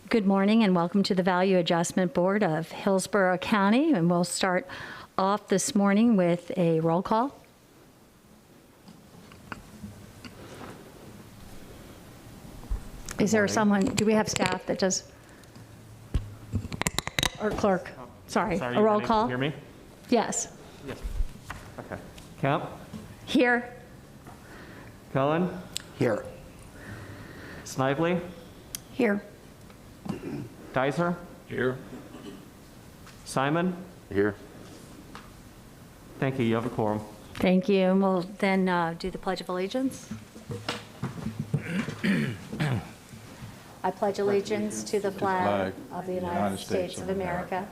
Good morning and welcome to the Value Adjustment Board of Hillsborough County. And we'll start off this morning with a roll call. Is there someone, do we have staff that does, or clerk? Sorry, a roll call? Hear me? Yes. Yes. Okay. Kemp? Here. Cullen? Here. Snively? Here. Dicer? Here. Simon? Here. Thank you. You have a quorum. Thank you. And we'll then do the Pledge of Allegiance. I pledge allegiance to the flag of the United States of America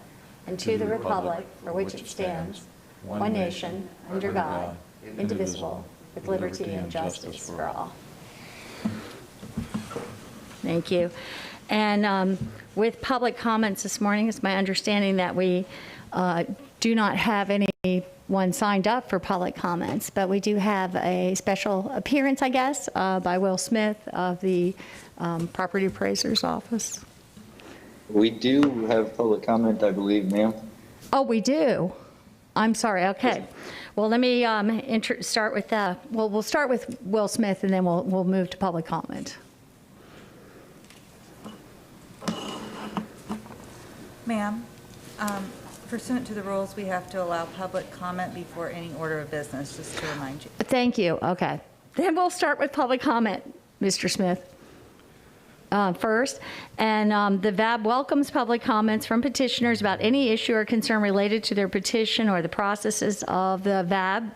and to the republic for which it stands, one nation, under God, indivisible, with liberty and justice for all. Thank you. And with public comments this morning, it's my understanding that we do not have anyone signed up for public comments, but we do have a special appearance, I guess, by Will Smith of the Property Appraisers Office. We do have public comment, I believe, ma'am. Oh, we do? I'm sorry. Okay. Well, let me start with we'll start with Will Smith, and then we'll move to public comment. Ma'am, pursuant to the rules, we have to allow public comment before any order of business, just to remind you. Thank you. Okay. Then we'll start with public comment, Mr. Smith. First, and the VAB welcomes public comments from petitioners about any issue or concern related to their petition or the processes of the VAB.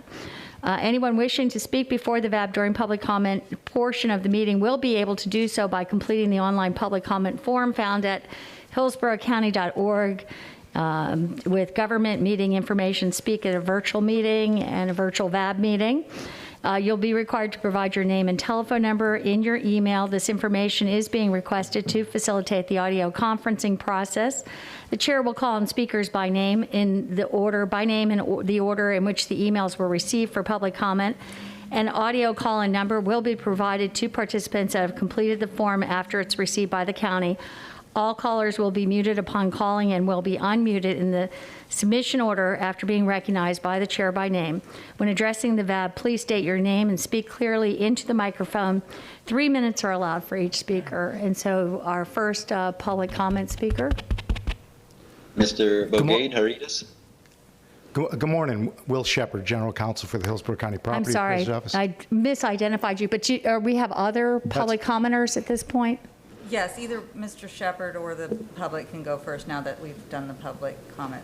Anyone wishing to speak before the VAB during public comment portion of the meeting will be able to do so by completing the online public comment form found at hillsboroughcounty.org with government meeting information, speak at a virtual meeting and a virtual VAB meeting. You'll be required to provide your name and telephone number in your email. This information is being requested to facilitate the audio conferencing process. The chair will call on speakers by name in the order in which the emails were received for public comment. An audio call-in number will be provided to participants that have completed the form after it's received by the county. All callers will be muted upon calling and will be unmuted in the submission order after being recognized by the chair by name. When addressing the VAB, please state your name and speak clearly into the microphone. 3 minutes are allowed for each speaker. And so our first public comment speaker. Mr. Bogade, Haritas. Good morning. Will Shepard, General Counsel for the Hillsborough County Property Appraisers Office. I misidentified you, but we have other public commenters at this point? Yes, either Mr. Shepard or the public can go first now that we've done the public comment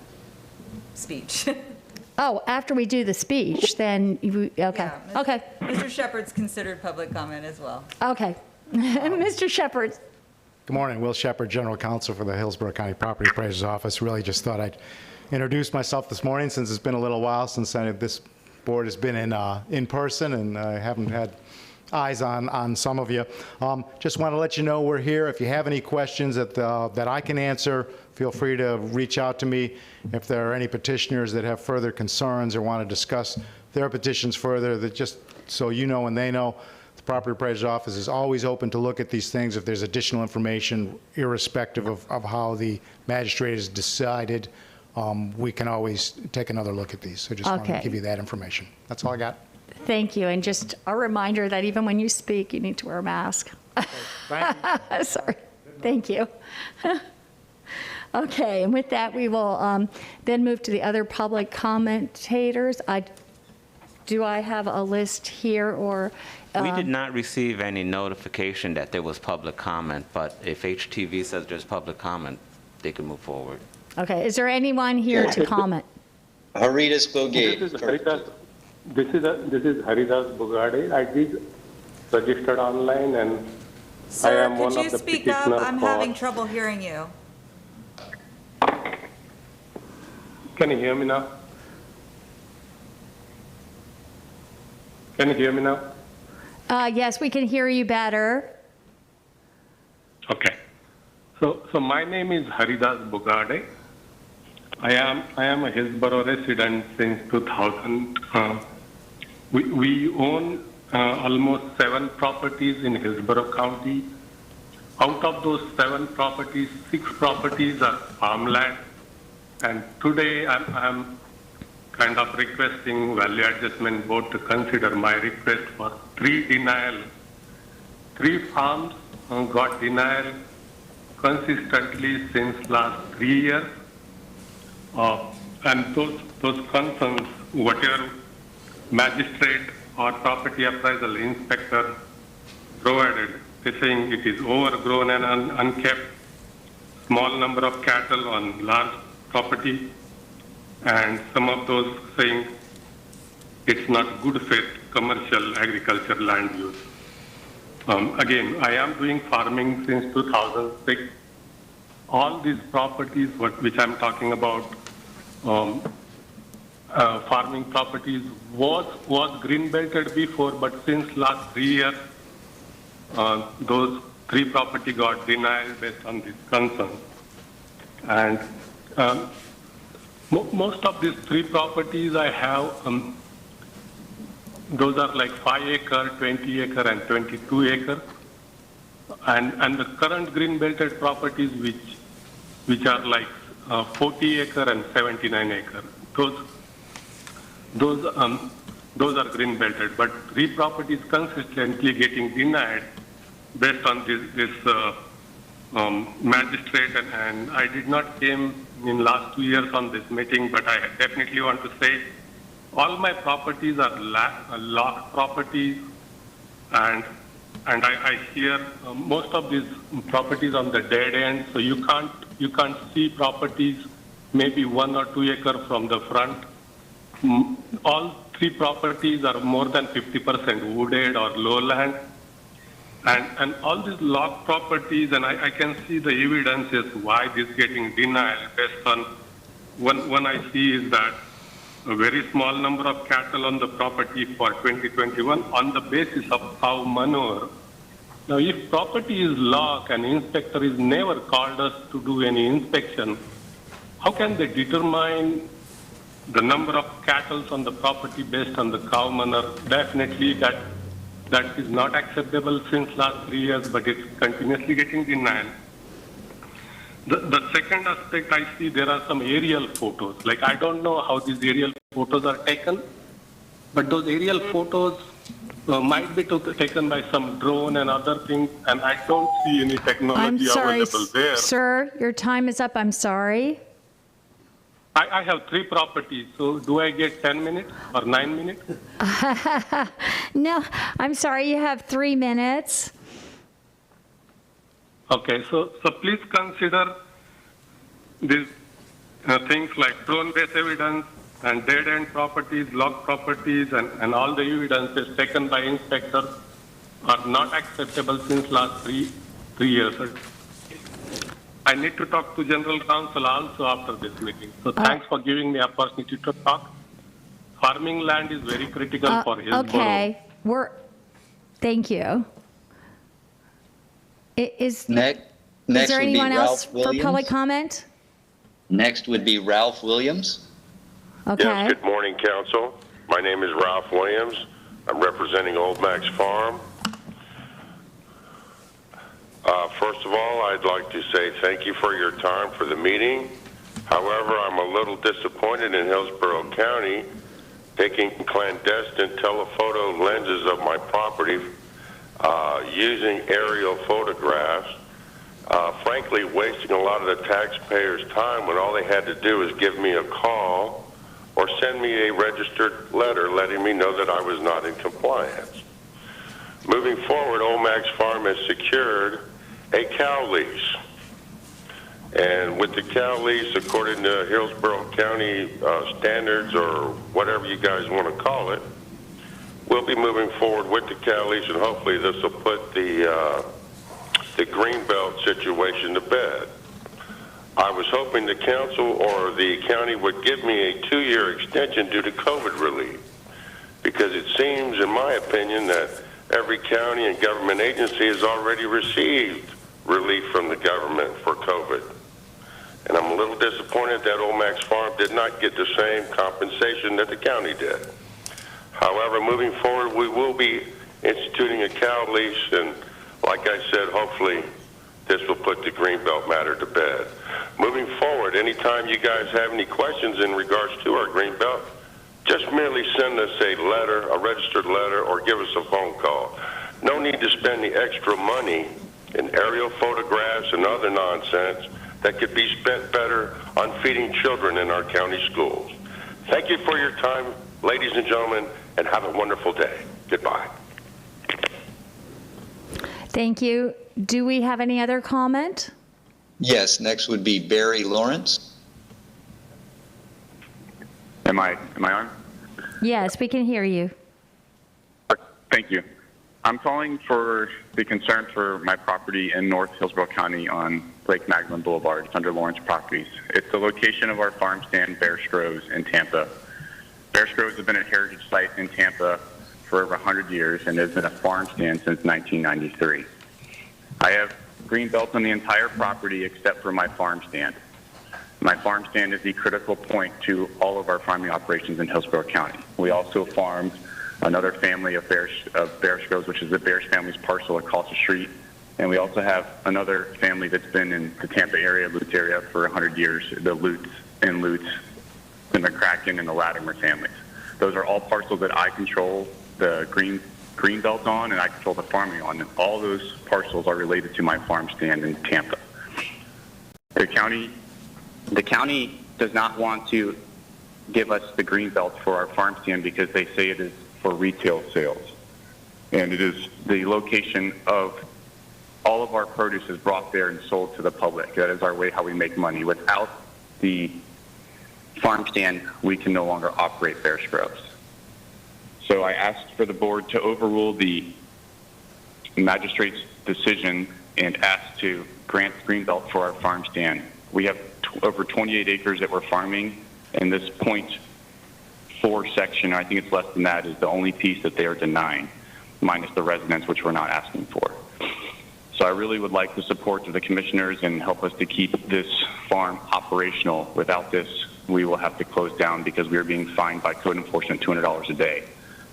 speech. Oh, after we do the speech, then okay. Yeah, Okay. Mr. Shepard's considered public comment as well. Okay. Mr. Shepard. Good morning. Will Shepard, General Counsel for the Hillsborough County Property Appraisers Office. Really just thought I'd introduce myself this morning since it's been a little while since this board has been in person, and I haven't had eyes on some of you. Just want to let you know we're here. If you have any questions that I can answer, feel free to reach out to me. If there are any petitioners that have further concerns or want to discuss their petitions further, that just so you know and they know, the Property Appraiser's Office is always open to look at these things. If there's additional information, irrespective of how the magistrate has decided, we can always take another look at these. So just want to give you that information. That's all I got. Thank you. And just a reminder that even when you speak, you need to wear a mask. Thank you. Sorry. Thank you. Okay. And with that, we will then move to the other public commentators. Do I have a list here or? We did not receive any notification that there was public comment, but if HTV says there's public comment, they can move forward. Okay. Is there anyone here to comment? Haritas Bogade. This is Haridas Bugade. I did register online, and Sir, I am one of the could you speak up? I'm having trouble hearing you. Can you hear me now? Can you hear me now? Yes, we can hear you better. Okay. So my name is Haridas Bugade. I am a Hillsborough resident since 2000. We own almost 7 properties in Hillsborough County. Out of those 7 properties, 6 properties are farmland. And today I'm kind of requesting value adjustment board to consider my request for 3 denial. 3 farms got denial consistently since last 3 years. And those concerns, whatever magistrate or property appraisal inspector provided, they're saying it is overgrown and unkept, small number of cattle on large property, and some of those saying it's not good fit commercial agriculture land use. Again, I am doing farming since 2006. All these properties, which I'm talking about, farming properties was green belted before, but since last 3 years, those 3 property got denied based on this concern. And most of these 3 properties I have, those are like 5 acre, 20 acre, and 22 acre. And the current green belted properties, which are like 40 acre and 79 acre. Those are green belted, but 3 properties consistently getting denied based on this magistrate, and I did not came in last 2 years on this meeting, but I definitely want to say all my properties are locked properties, and I hear most of these properties on the dead end, so you can't see properties maybe 1 or 2 acre from the front. All 3 properties are more than 50% wooded or lowland. And all these locked properties, and I can see the evidences why this getting denied based on one I see is that a very small number of cattle on the property for 2021 on the basis of cow manure. Now, if property is locked and inspector is never called us to do any inspection, how can they determine the number of cattle on the property based on the cow manure? Definitely that is not acceptable since last 3 years, but it's continuously getting denied. The second aspect I see, there are some aerial photos. Like, I don't know how these aerial photos are taken, but those aerial photos might be taken by some drone and other things, and I don't see any technology available there. Sir, your time is up. I'm sorry. I have 3 properties, so do I get 10 minutes or 9 minutes? No, I'm sorry. You have 3 minutes. Okay, so please consider these things like drone-based evidence and dead-end properties, locked properties, and all the evidences taken by inspectors are not acceptable since last three years. I need to talk to General Counsel also after this meeting. So thanks for giving me opportunity to talk. Farming land is very critical for Hillsborough. Okay, thank you. Is Next there would be anyone else Ralph for public Williams. comment? Next would be Ralph Williams. Okay. Yes, good morning, Council. My name is Ralph Williams. I'm representing Old Max Farm. First of all, I'd like to say thank you for your time for the meeting. However, I'm a little disappointed in Hillsborough County taking clandestine telephoto lenses of my property, using aerial photographs, frankly wasting a lot of the taxpayers' time when all they had to do was give me a call or send me a registered letter letting me know that I was not in compliance. Moving forward, Old Max Farm has secured a cow lease. And with the cow lease, according to Hillsborough County standards or whatever you guys want to call it, we'll be moving forward with the cow lease, and hopefully this will put the greenbelt situation to bed. I was hoping the council or the county would give me a 2-year extension due to COVID relief, because it seems, in my opinion, that every county and government agency has already received relief from the government for COVID. And I'm a little disappointed that Old Max Farm did not get the same compensation that the county did. However, moving forward, we will be instituting a cow lease, and like I said, hopefully this will put the Greenbelt matter to bed. Moving forward, anytime you guys have any questions in regards to our Greenbelt, just merely send us a letter, a registered letter, or give us a phone call. No need to spend the extra money in aerial photographs and other nonsense that could be spent better on feeding children in our county schools. Thank you for your time, ladies and gentlemen, and have a wonderful day. Goodbye. Thank you. Do we have any other comment? Yes, next would be Barry Lawrence. Am I on? Yes, we can hear you. Thank you. I'm calling for the concern for my property in North Hillsborough County on Lake Magdalene Boulevard. It's under Lawrence Properties. It's the location of our farm stand, Bear Strohs, in Tampa. Bear Strohs have been a heritage site in Tampa for over 100 years and has been a farm stand since 1993. I have green belts on the entire property except for my farm stand. My farm stand is the critical point to all of our farming operations in Hillsborough County. We also farm another family of Bear Strohs, which is the Bears family's parcel across the street. And we also have another family that's been in the Tampa area, Lutz area, for 100 years, the Lutz, and the McCracken and the Latimer families. Those are all parcels that I control the green belt on, and I control the farming on. And all those parcels are related to my farm stand in Tampa. The county does not want to give us the green belt for our farm stand because they say it is for retail sales. And it is the location of all of our produce is brought there and sold to the public. That is our way how we make money. Without the farm stand, we can no longer operate Bear Strohs. So I asked for the board to overrule the magistrate's decision and ask to grant green belt for our farm stand. We have over 28 acres that we're farming, and this .4 section, I think it's less than that, is the only piece that they are denying, minus the residents, which we're not asking for. So I really would like the support of the commissioners and help us to keep this farm operational. Without this, we will have to close down because we are being fined by code enforcement $200 a day.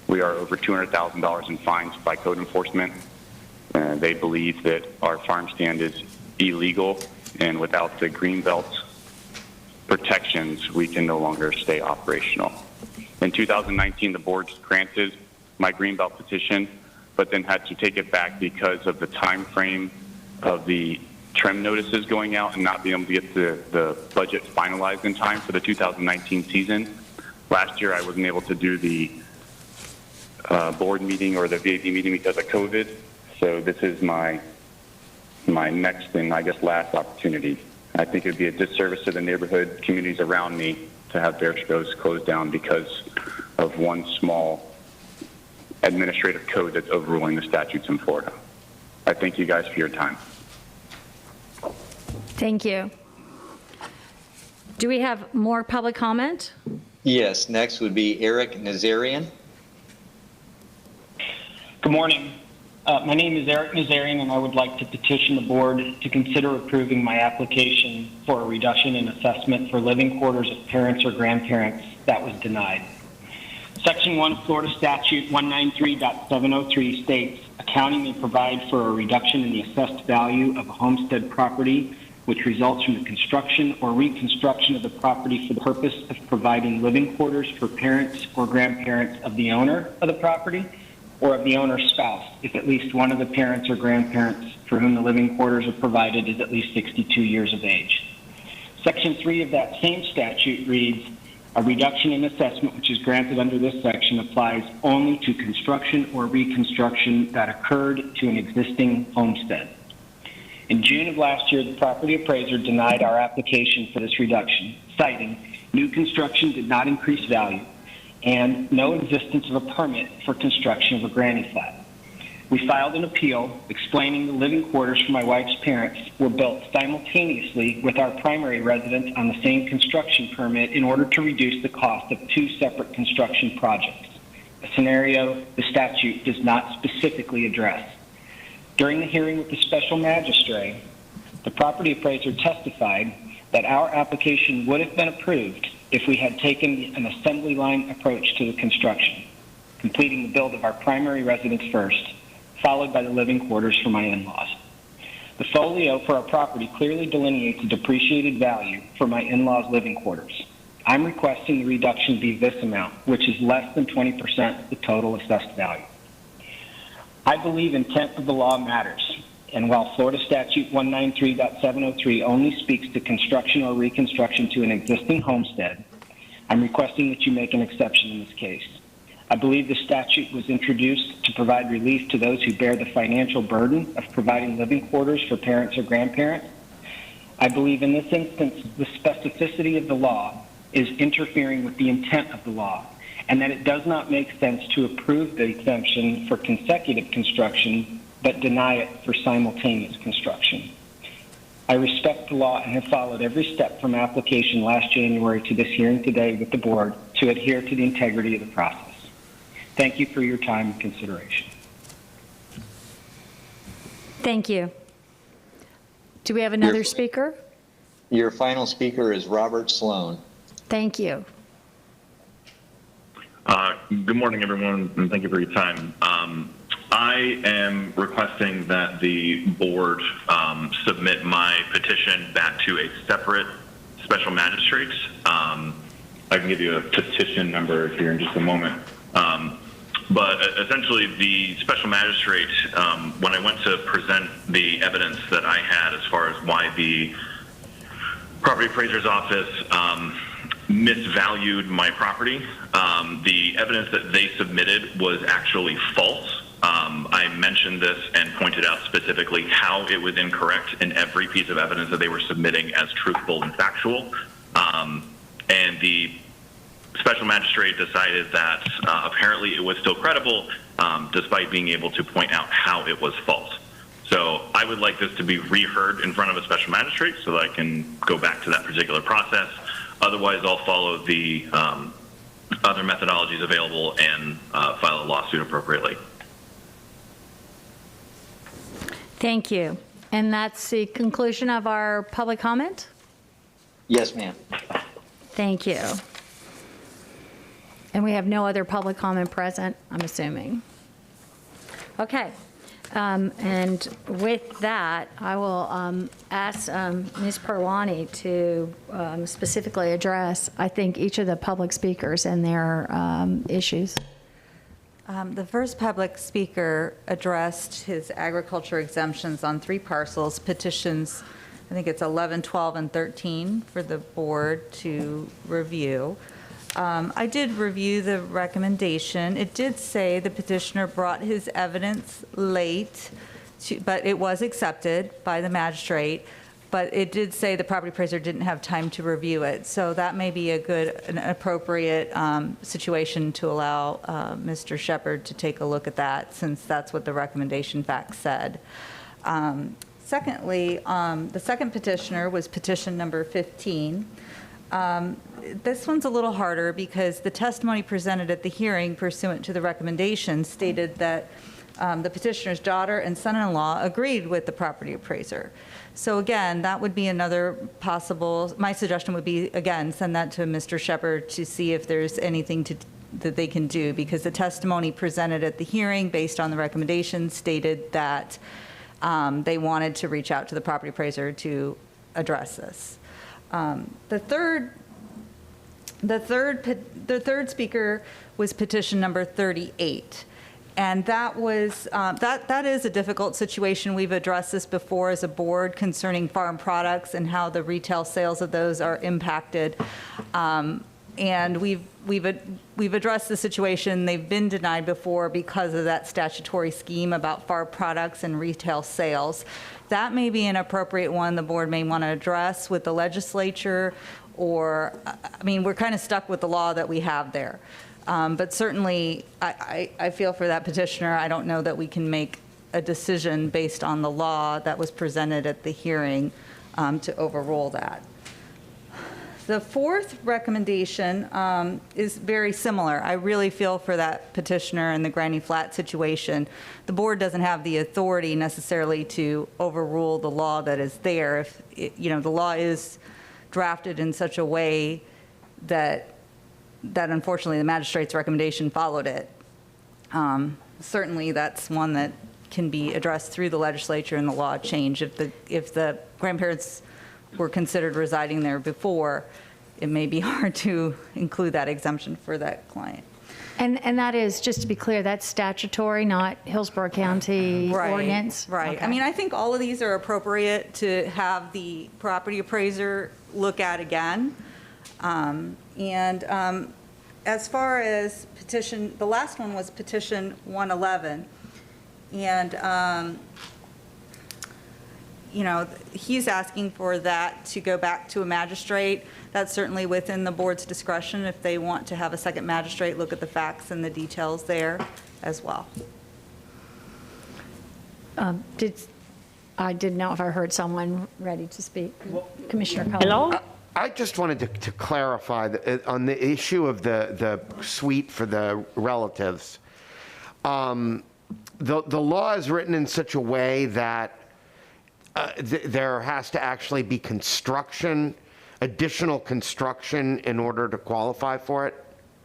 We are over $200,000 in fines by code enforcement. They believe that our farm stand is illegal, and without the greenbelt protections, we can no longer stay operational. In 2019, the board granted my greenbelt petition, but then had to take it back because of the time frame of the trim notices going out and not being able to get the budget finalized in time for the 2019 season. Last year, I wasn't able to do the board meeting or the VAB meeting because of COVID. So this is my next and I guess last opportunity. I think it would be a disservice to the neighborhood communities around me to have Bear Strohs closed down because of one small administrative code that's overruling the statutes in Florida. I thank you guys for your time. Thank you. Do we have more public comment? Yes, next would be Eric Nazarian. Good morning. My name is Eric Nazarian, and I would like to petition the board to consider approving my application for a reduction in assessment for living quarters of parents or grandparents that was denied. Section 1 Florida Statute 193.703 states, a county may provide for a reduction in the assessed value of a homestead property which results from the construction or reconstruction of the property for the purpose of providing living quarters for parents or grandparents of the owner of the property or of the owner's spouse, if at least one of the parents or grandparents for whom the living quarters are provided is at least 62 years of age. Section 3 of that same statute reads, a reduction in assessment which is granted under this section applies only to construction or reconstruction that occurred to an existing homestead. In June of last year, the property appraiser denied our application for this reduction, citing new construction did not increase value and no existence of a permit for construction of a granny flat. We filed an appeal explaining the living quarters for my wife's parents were built simultaneously with our primary residence on the same construction permit in order to reduce the cost of two separate construction projects, a scenario the statute does not specifically address. During the hearing with the special magistrate, the property appraiser testified that our application would have been approved if we had taken an assembly line approach to the construction, completing the build of our primary residence first, followed by the living quarters for my in-laws. The folio for our property clearly delineates a depreciated value for my in-laws' living quarters. I'm requesting the reduction be this amount, which is less than 20% of the total assessed value. I believe intent of the law matters, and while Florida Statute 193.703 only speaks to construction or reconstruction to an existing homestead, I'm requesting that you make an exception in this case. I believe the statute was introduced to provide relief to those who bear the financial burden of providing living quarters for parents or grandparents. I believe in this instance, the specificity of the law is interfering with the intent of the law, and that it does not make sense to approve the exemption for consecutive construction but deny it for simultaneous construction. I respect the law and have followed every step from application last January to this hearing today with the board to adhere to the integrity of the process. Thank you for your time and consideration. Thank you. Do we have another speaker? Your final speaker is Robert Sloan. Thank you. Good morning, everyone, and thank you for your time. I am requesting that the board submit my petition back to a separate special magistrate. I can give you a petition number here in just a moment. But essentially, the special magistrate, when I went to present the evidence that I had as far as why the property appraiser's office misvalued my property, the evidence that they submitted was actually false. I mentioned this and pointed out specifically how it was incorrect in every piece of evidence that they were submitting as truthful and factual. And the special magistrate decided that apparently it was still credible, despite being able to point out how it was false. So I would like this to be reheard in front of a special magistrate so that I can go back to that particular process. Otherwise, I'll follow the other methodologies available and file a lawsuit appropriately. Thank you. And that's the conclusion of our public comment? Yes, ma'am. Thank you. And we have no other public comment present, I'm assuming. Okay. And with that, I will ask Ms. Parwani to specifically address, I think, each of the public speakers and their issues. The first public speaker addressed his agriculture exemptions on 3 parcels, petitions, I think it's 11, 12, and 13 for the board to review. I did review the recommendation. It did say the petitioner brought his evidence late, but it was accepted by the magistrate. But it did say the property appraiser didn't have time to review it. So that may be an appropriate situation to allow Mr. Shepard to take a look at that, since that's what the recommendation fact said. Secondly, the second petitioner was petition number 15. This one's a little harder because the testimony presented at the hearing pursuant to the recommendation stated that the petitioner's daughter and son-in-law agreed with the property appraiser. So again, that would be another possible, my suggestion would be, again, send that to Mr. Shepard to see if there's anything that they can do, because the testimony presented at the hearing based on the recommendation stated that they wanted to reach out to the property appraiser to address this. The third speaker was petition number 38. And that was, that is a difficult situation. We've addressed this before as a board concerning farm products and how the retail sales of those are impacted. And we've addressed the situation. They've been denied before because of that statutory scheme about farm products and retail sales. That may be an appropriate one the board may want to address with the legislature, or, I mean, we're kind of stuck with the law that we have there. But certainly, I feel for that petitioner. I don't know that we can make a decision based on the law that was presented at the hearing to overrule that. The fourth recommendation is very similar. I really feel for that petitioner in the Granny Flat situation. The board doesn't have the authority necessarily to overrule the law that is there. If the law is drafted in such a way that unfortunately the magistrate's recommendation followed it. Certainly that's one that can be addressed through the legislature and the law change. If the grandparents were considered residing there before, it may be hard to include that exemption for that client. And that is, just to be clear, that's statutory, not Hillsborough County ordinance? Right. Okay. I mean, I think all of these are appropriate to have the property appraiser look at again. As far as petition, the last one was petition 111. And, you know, he's asking for that to go back to a magistrate. That's certainly within the board's discretion if they want to have a second magistrate look at the facts and the details there as well. I didn't know if I heard someone ready to speak. Commissioner Cullen. Hello? I just wanted to clarify on the issue of the suite for the relatives. The law is written in such a way that there has to actually be construction, additional construction in order to qualify for it?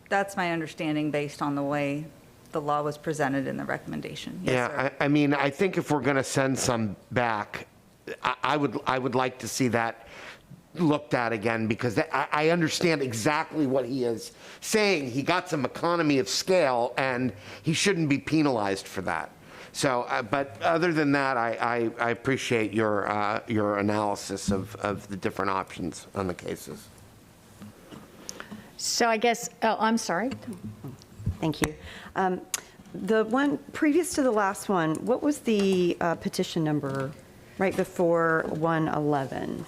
That's my understanding based on the way the law was presented in the recommendation. Yes, Yeah, sir. I mean, I think if we're going to send some back, I would like to see that looked at again, because I understand exactly what he is saying. He got some economy of scale, and he shouldn't be penalized for that. So, but other than that, I appreciate your analysis of the different options on the cases. So I guess, oh, I'm sorry. Thank you. The one previous to the last one, what was the petition number right before 111?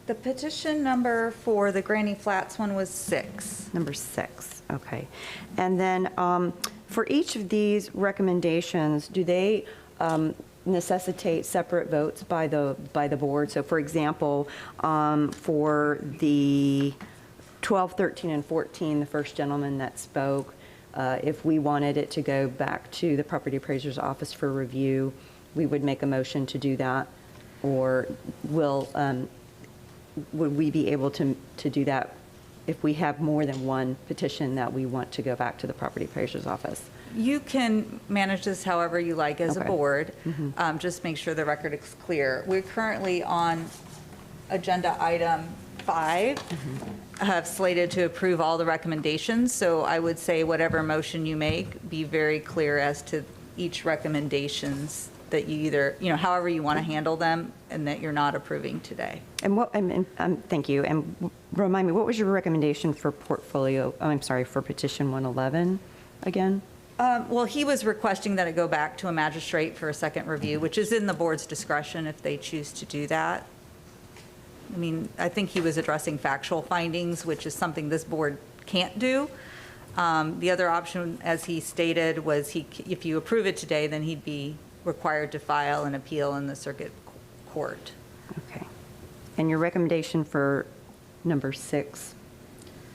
The petition number for the Granny Flats one was 6. Number 6, okay. And then for each of these recommendations, do they necessitate separate votes by the board? So for example, for the 12, 13, and 14, the first gentleman that spoke, if we wanted it to go back to the property appraiser's office for review, we would make a motion to do that? Or would we be able to do that if we have more than one petition that we want to go back to the property appraiser's office? You can manage this however you like as a Okay. board. Just make sure the record is clear. We're currently on agenda item 5, have slated to approve all the recommendations. So I would say whatever motion you make, be very clear as to each recommendations that you either, you know, however you want to handle them, and that you're not approving today. And what, thank you. And remind me, what was your recommendation for for petition 111 again? Well, he was requesting that it go back to a magistrate for a second review, which is in the board's discretion if they choose to do that. I mean, I think he was addressing factual findings, which is something this board can't do. The other option, as he stated, was if you approve it today, then he'd be required to file an appeal in the circuit court. Okay. And your recommendation for number 6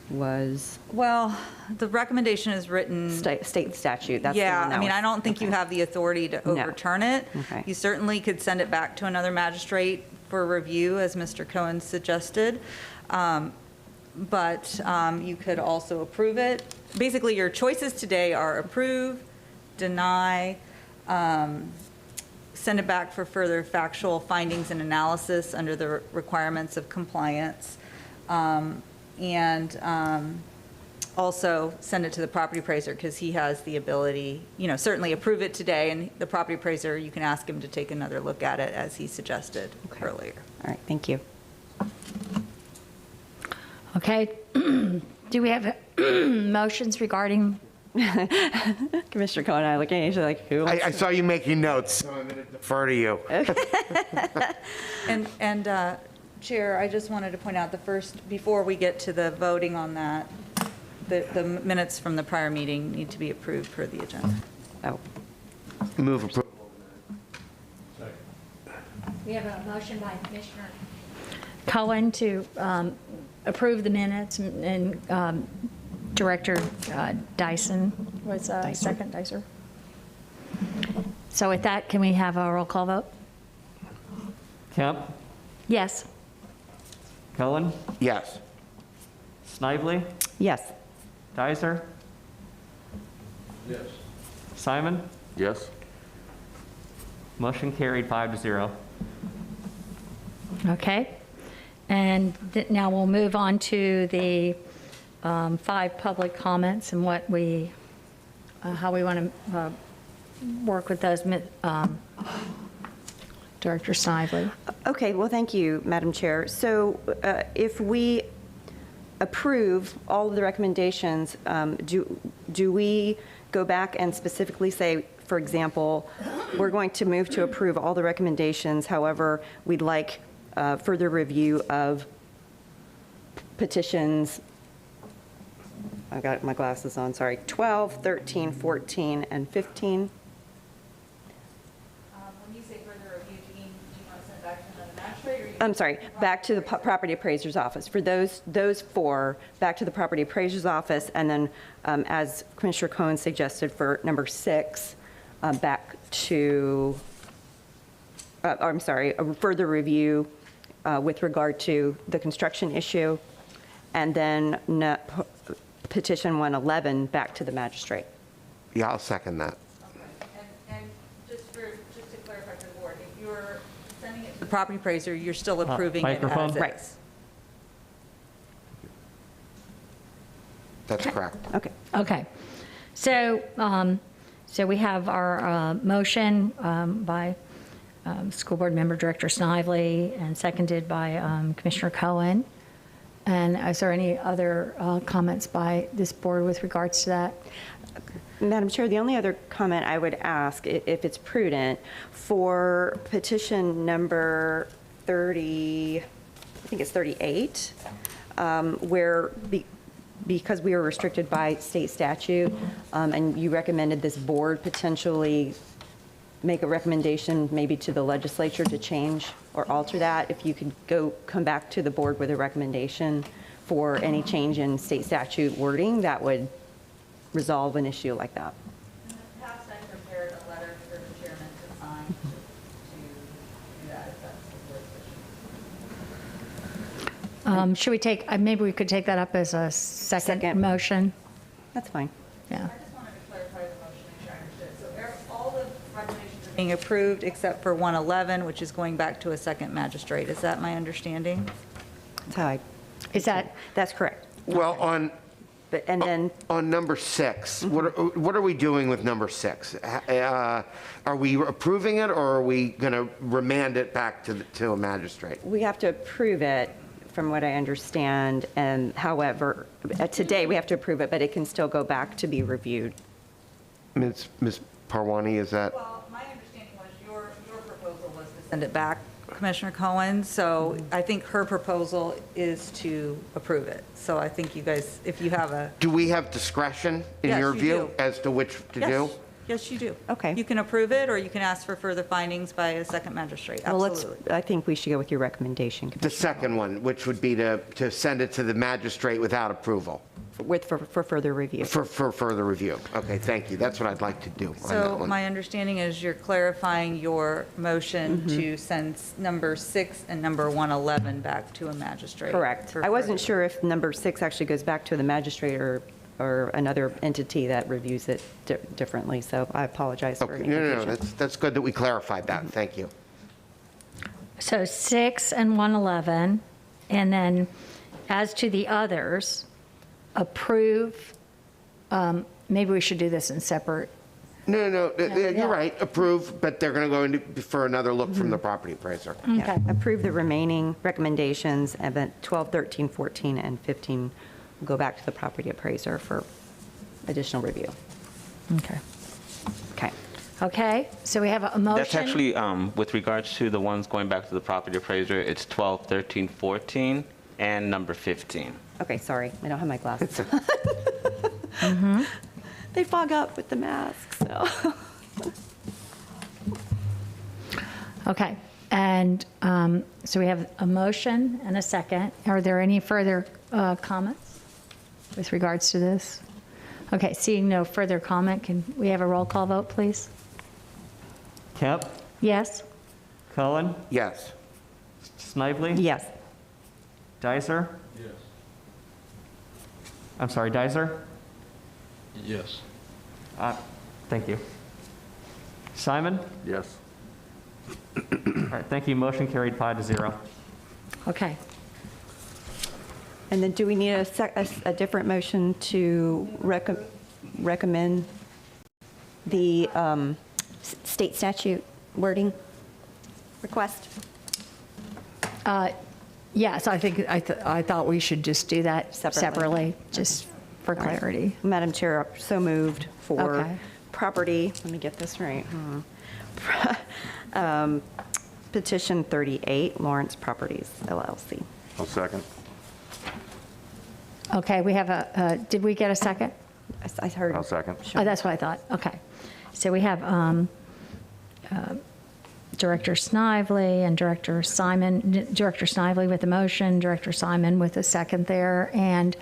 was? Well, the recommendation is written. State statute. That's the Yeah, one that I mean, was- I don't think you have the authority to No. overturn it. Okay. You certainly could send it back to another magistrate for review, as Mr. Cohen suggested. But you could also approve it. Basically, your choices today are approve, deny, send it back for further factual findings and analysis under the requirements of compliance, and also send it to the property appraiser, because he has the ability, you know, certainly approve it today, and the property appraiser, you can ask him to take another look at it, as he suggested earlier. All right, thank you. Okay. Do we have motions regarding? Commissioner Cohen and I looking at each other like, who? I saw you making notes, so I'm going to defer to you. And Chair, I just wanted to point out before we get to the voting on that, the minutes from the prior meeting need to be approved per the agenda. Oh, Move approval. We have a motion by Commissioner Cohen to approve the minutes, and Director Dyson was second, Dicer. So with that, can we have a roll call vote? Kemp, Yes. Cullen, Yes. Snively, yes. Dicer, Yes. Simon, Yes. Motion carried 5-0. Okay. And now we'll move on to the 5 public comments and what we, how we want to work with those. Director Snively. Okay, well, thank you, Madam Chair. So if we approve all of the recommendations, do we go back and specifically say, for example, we're going to move to approve all the recommendations, however, we'd like further review of petitions, I got my glasses on, sorry, 12, 13, 14, and 15? When you say further review, do you want to send it back to another magistrate? I'm sorry, back to the property appraiser's office. For those 4, back to the property appraiser's office, and then, as Commissioner Cohen suggested, for number 6, back to, I'm sorry, a further review with regard to the construction issue, and then petition 111 back to the magistrate. Yeah, I'll second that. And just to clarify for the board, if you're sending it to the property appraiser, you're still approving it microphone. as Right. is. That's correct. Okay. Okay. So, so we have our motion by School Board Member Director Snively and seconded by Commissioner Cohen. And is there any other comments by this board with regards to that? Madam Chair, the only other comment I would ask, if it's prudent, for petition number 30, I think it's 38, where because we are restricted by state come and you recommended this board potentially make a recommendation maybe to the legislature to change or alter that, if you could come back to the board with a recommendation for any change in state statute wording, that would resolve an issue like that. In the past, I prepared a letter for the chairman to sign to do that, if that's the board's wish. Should we take, maybe we could take that up as a second motion? That's fine. Yeah. I just wanted to clarify the motion, make sure I understood. So all the recommendations are being approved except for 111, which is going back to a second magistrate. Is that my understanding? That's how I, Is that, that's correct. Well, And then, on number 6, what are we doing with number 6? Are we approving it, or are we going to remand it back to a magistrate? we have to approve it, from what I understand, and however, today we have to approve it, but it can still go back to be reviewed. Ms. Parwani, is that? Well, my understanding was your proposal was to send it back, Commissioner Cohen, so I think her proposal is to approve it. So I think you guys, if you have a... Do we have discretion, in Yes, your you view, do. as to which to do? Yes, you do. Okay. You can approve it, or you can ask for further findings by a second magistrate, Well, absolutely. I think we should go with your recommendation, The Commissioner, second one, which would be to send it to the magistrate without approval, for further review. for further review. Okay, thank you. That's what I'd like to do on that So one. my understanding is you're clarifying your motion to send number 6 and number 111 back to a magistrate. Correct. for I wasn't further- sure if number 6 actually goes back to the magistrate or another entity that reviews it differently, so I apologize for Okay, any no, confusion. that's good that we clarified that. Thank you. so 6 and 111, and then as to the others, approve, maybe we should do this in separate. No, you're right, approve, but they're going to go into for another look from the property appraiser. Yeah. Approve the remaining recommendations, and then 12, 13, 14, and 15 will go back to the property appraiser for additional review. Okay. Okay. Okay, so we have a motion. That's actually, with regards to the ones going back to the property appraiser, it's 12, 13, 14, and number 15. Okay, sorry, I don't have my glasses. They fog up with the mask, so. Okay, and so we have a motion and a second. Are there any further comments with regards to this? Okay, seeing no further comment, can we have a roll call vote, please? Kemp, Yes? Cohen, Yes. Snively. Yes. Dicer. Yes. I'm sorry, Dicer. Yes. Thank you. Simon, Yes. All right, thank you. Motion carried 5-0. Okay. And then do we need a different motion to recommend the state statute wording request? Yes, I thought we should just do that separately, just for clarity. Madam Chair, so moved for Okay. property, let me get this right. Petition 38, Lawrence Properties LLC. I'll second. Okay, we have did we get a second? I heard. I'll second. Oh, that's what I thought. Okay. So we have Director Snively and Director Simon, Director Snively with the motion, Director Simon with a second there, and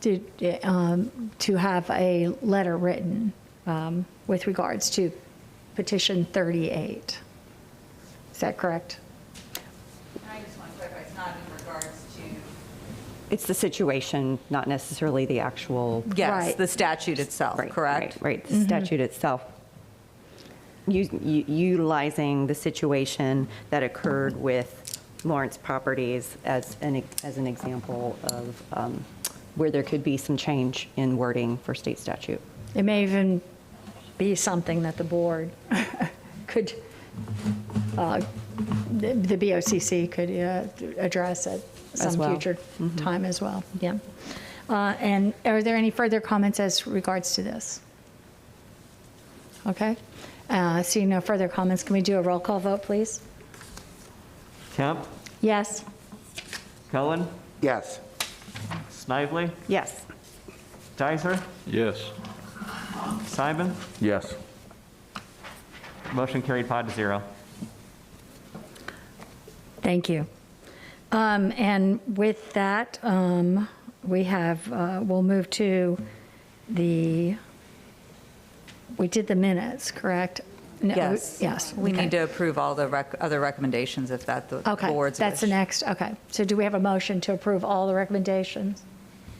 to have a letter written with regards to Petition 38. Is that correct? I just want to clarify, it's not in regards to. It's the situation, not necessarily the actual. Yes, Right. the statute itself, correct? Right, the statute itself. Utilizing the situation that occurred with Lawrence Properties as an example of where there could be some change in wording for state statute. It may even be something that the board could, the BOCC could address at As some well. future time as well. Yeah. And are there any further comments as regards to this? Okay. Seeing no further comments, can we do a roll call vote, please? Kemp, Yes. Cullen, Yes. Snively, Yes. Dicer, Yes. Simon. Yes. Motion carried 5-0. Thank you. And with that, we have, we'll move to we did the minutes, correct? No, Yes. Yes. We okay. need to approve all the other recommendations if that the Okay, board's that's the wish. next, okay. So do we have a motion to approve all the recommendations?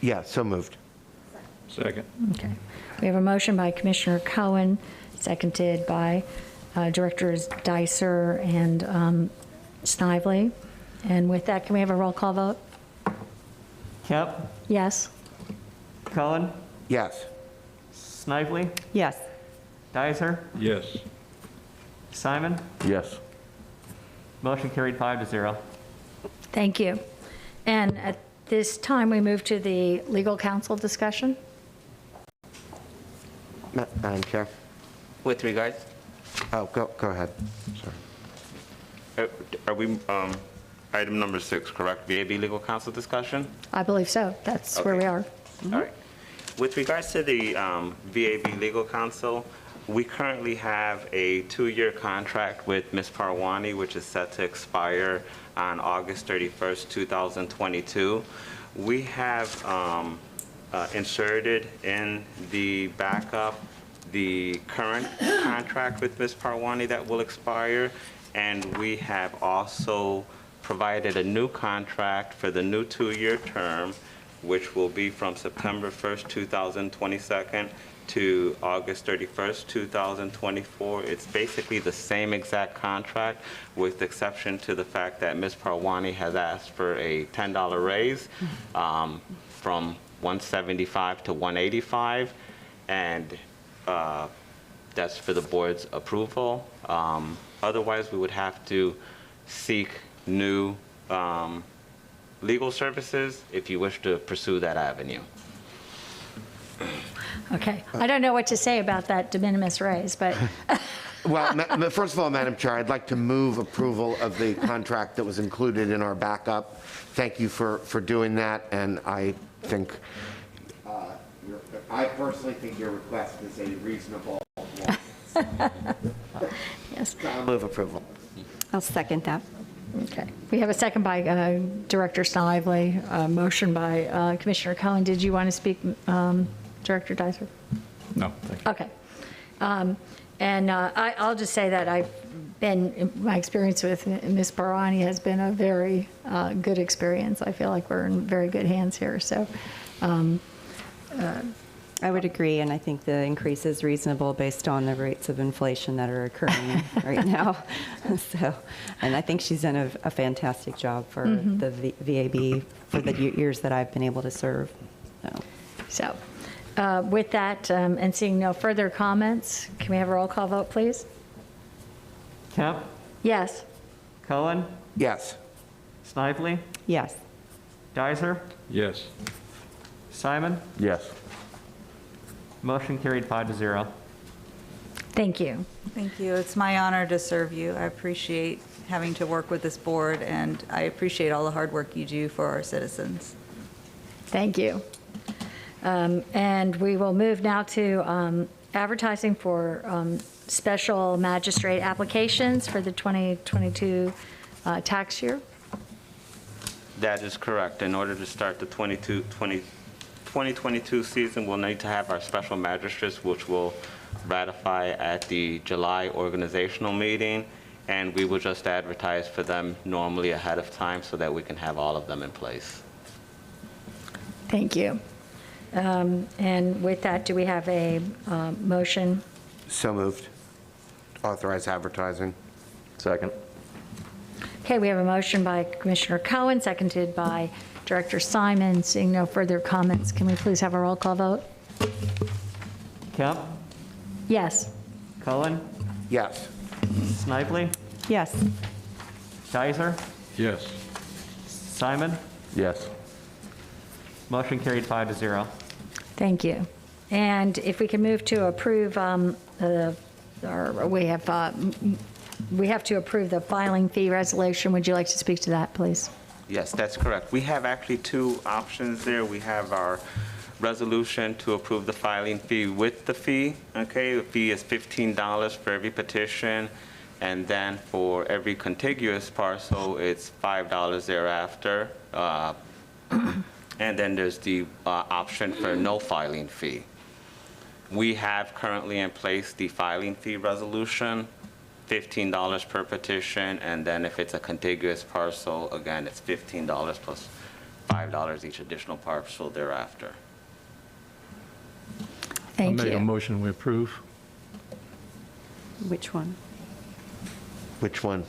Yeah, so moved. Second. Okay. We have a motion by Commissioner Cohen, seconded by Directors Dicer and Snively. And with that, can we have a roll call vote? Kemp, Yes? Cullen, Yes. Snively, Yes. Dicer, Yes. Simon. Yes. Motion carried 5-0. Thank you. And at this time, we move to the legal counsel discussion. Madam Chair. With regards, Oh, go ahead. Sorry. are we, item number 6, correct? VAB legal counsel discussion? I believe so. That's where we Okay. are. All right. With regards to the VAB legal counsel, we currently have a 2-year contract with Ms. Parwani, which is set to expire on August 31st, 2022. We have inserted in the backup the current contract with Ms. Parwani that will expire, and we have also provided a new contract for the new 2-year term, which will be from September 1st, 2022 to August 31st, 2024. It's basically the same exact contract, with the exception to the fact that Ms. Parwani has asked for a $10 raise from 175 to 185, and that's for the board's approval. Otherwise, we would have to seek new legal services if you wish to pursue that avenue. Okay. I don't know what to say about that de minimis raise, but Well, first of all, Madam Chair, I'd like to move approval of the contract that was included in our backup. Thank you for doing that, and I think, I personally think your request is a reasonable one. yes. I'll move approval. I'll second that. Okay. We have a second by Director Snively, a motion by Commissioner Cohen. Did you want to speak, Director Dicer? No, thank you. Okay. And I'll just say that my experience with Ms. Parwani has been a very good experience. I feel like we're in very good hands here. So I would agree, and I think the increase is reasonable based on the rates of inflation that are occurring right now. So, and I think she's done a fantastic job for the VAB for the years that I've been able to serve. So, with that, and seeing no further comments, can we have a roll call vote, please? Kemp, Yes. Cohen, Yes. Snively, Yes. Dizer, Yes. Simon. Yes. Motion carried 5-0. Thank you. Thank you. It's my honor to serve you. I appreciate having to work with this board, and I appreciate all the hard work you do for our citizens. Thank you. And we will move now to advertising for special magistrate applications for the 2022 tax year. That is correct. In order to start the 2022 season, we'll need to have our special magistrates, which will ratify at the July organizational meeting, and we will just advertise for them normally ahead of time so that we can have all of them in place. Thank you. And with that, do we have a motion? So moved. Authorize advertising. Second. Okay, we have a motion by Commissioner Cohen, seconded by Director Simon. Seeing no further comments, can we please have a roll call vote? Kemp, Yes. Cohen, Yes. Snively, Yes. Dizer, Yes. Simon. Yes. Motion carried 5-0. Thank you. And if we can move to approve, we have to approve the filing fee resolution. Would you like to speak to that, please? Yes, that's correct. We have actually two options there. We have our resolution to approve the filing fee with the fee. Okay, the fee is $15 for every petition, and then for every contiguous parcel, it's $5 thereafter. And then there's the option for no filing fee. We have currently in place the filing fee resolution, $15 per petition, and then if it's a contiguous parcel, again, it's $15 plus $5 each additional parcel thereafter. Thank I make a you. motion we approve. Which one? Which one?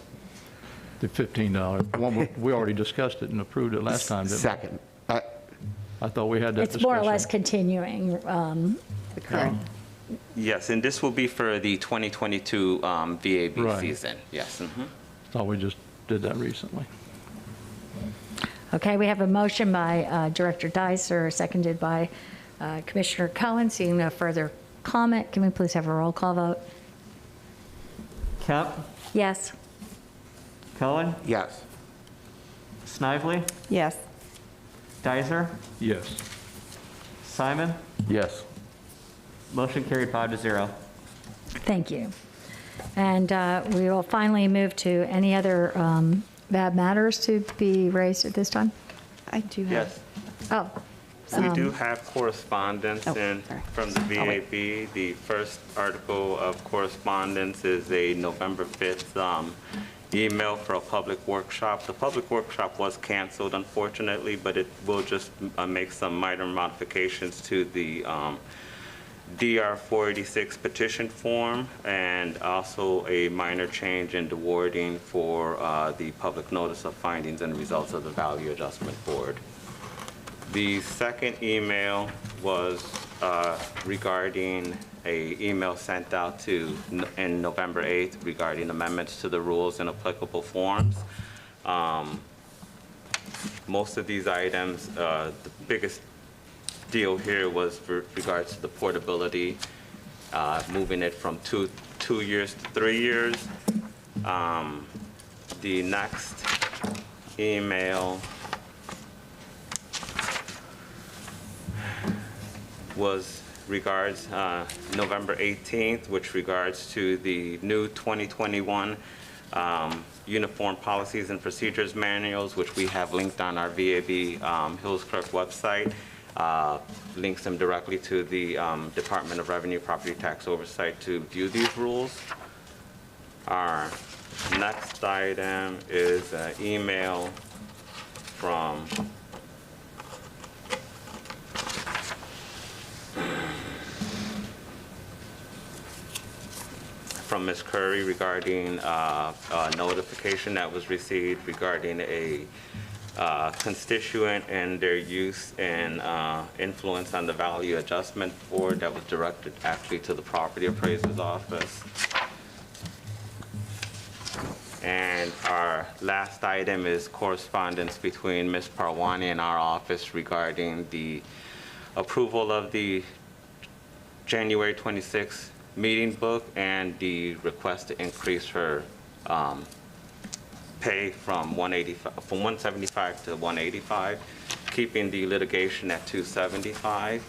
The $15. One, we already discussed it and approved it last time, didn't we? Second. I thought we had that discussion. It's more or less continuing the current. Yes, and this will be for the 2022 VAB Right. season. Yes. Thought we just did that recently. Okay, we have a motion by Director Dicer, seconded by Commissioner Cohen. Seeing no further comment, can we please have a roll call vote? Kemp, Yes. Cohen, Yes. Snively, Yes. Dizer, Yes. Simon. Yes. Motion carried 5-0. Thank you. And we will finally move to any other VAB matters to be raised at this time. I do have. Yes. Oh. We do have correspondence in sorry. from the VAB. The first article of correspondence is a November 5th email for a public workshop. The public workshop was canceled, unfortunately, but it will just make some minor modifications to the DR 486 petition form, and also a minor change in the wording for the public notice of findings and results of the Value Adjustment Board. The second email was regarding a email sent out in November 8th regarding amendments to the rules and applicable forms. Most of these items, the biggest deal here was with regards to the portability, moving it from two years to 3 years. The next email was regards November 18th, which regards to the new 2021 Uniform Policies and Procedures Manuals, which we have linked on our VAB Hillsborough website. Links them directly to the Department of Revenue Property Tax Oversight to view these rules. Our next item is an email from from Ms. Curry regarding a notification that was received regarding a constituent and their use and influence on the value adjustment board that was directed actually to the property appraiser's office. And our last item is correspondence between Ms. Parwani and our office regarding the approval of the January 26th meeting book and the request to increase her pay from 175 to 185, keeping the litigation at 275.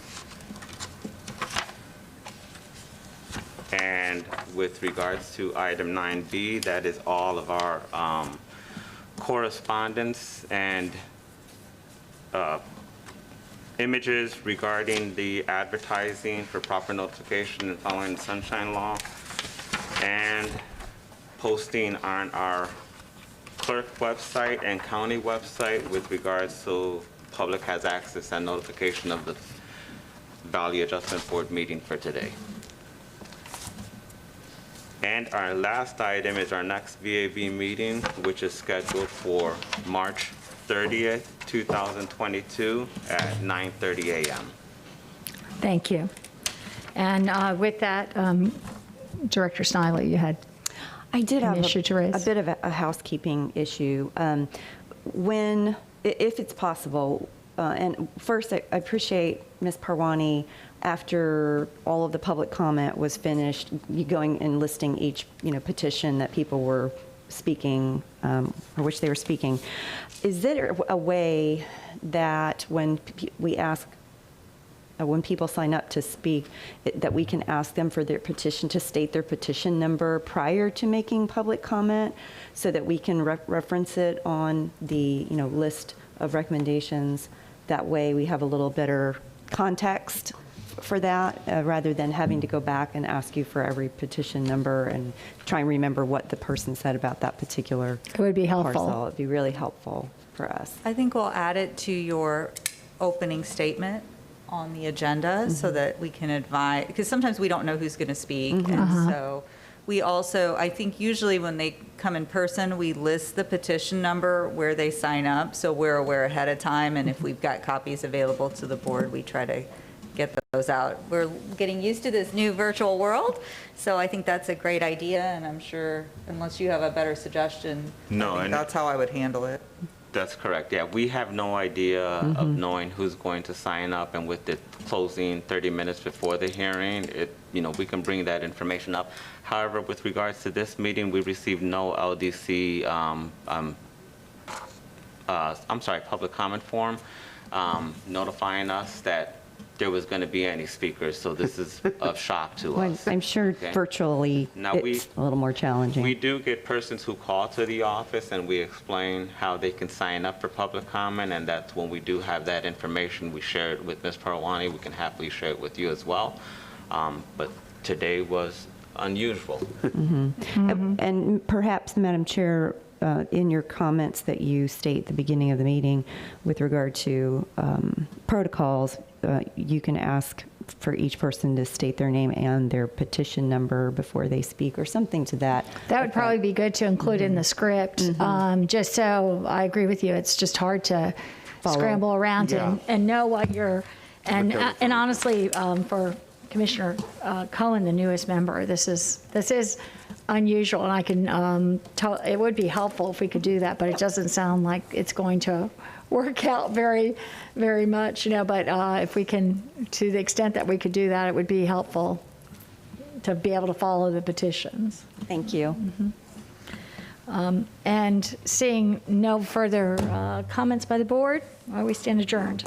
And with regards to item 9B, that is all of our correspondence and images regarding the advertising for proper notification and following the Sunshine Law, and posting on our clerk website and county website with regards so public has access and notification of the Value Adjustment Board meeting for today. And our last item is our next VAB meeting, which is scheduled for March 30th, 2022 at 9:30 a.m. Thank you. And with that, Director Snively, you had I did have issue to raise. a bit of a housekeeping issue. When, if it's possible, and first I appreciate Ms. Parwani, after all of the public comment was finished, you going and listing each petition that people were speaking, or which they were speaking. Is there a way that when we ask, when people sign up to speak, that we can ask them for their petition to state their petition number prior to making public comment, so that we can reference it on the list of recommendations? That way we have a little better context for that, rather than having to go back and ask you for every petition number and try and remember what the person said about that particular It would be helpful. parcel. It'd be really helpful for us. I think we'll add it to your opening statement on the agenda so that we can advise, because sometimes we don't know who's going to speak. And so we also, I think usually when they come in person, we list the petition number where they sign up, so we're aware ahead of time. And if we've got copies available to the board, we try to get those out. We're getting used to this new virtual world, so I think that's a great idea. And I'm sure, unless you have a better suggestion, No, I think and that's how I would handle it. that's correct. Yeah, we have no idea of knowing who's going to sign up, and with the closing 30 minutes before the hearing, we can bring that information up. However, with regards to this meeting, we received no LDC, public comment form notifying us that there was going to be any speakers, so this is of shock to Well, us. I'm sure Okay. virtually Now it's a little more challenging. We do get persons who call to the office, and we explain how they can sign up for public comment, and that's when we do have that information, we share it with Ms. Parwani. We can happily share it with you as well. But today was unusual. And perhaps, Madam Chair, in your comments that you state at the beginning of the meeting with regard to protocols, you can ask for each person to state their name and their petition number before they speak, or something to that. That would probably be good to include in the script, just so, I agree with you, it's just hard to scramble around and know what you're, and honestly, for Commissioner Cohen, the newest member, this is unusual, and I can it would be helpful if we could do that, but it doesn't sound like it's going to work out very, very much, but if we can, to the extent that we could do that, it would be helpful to be able to follow the petitions. Thank you. And seeing no further comments by the board, we stand adjourned.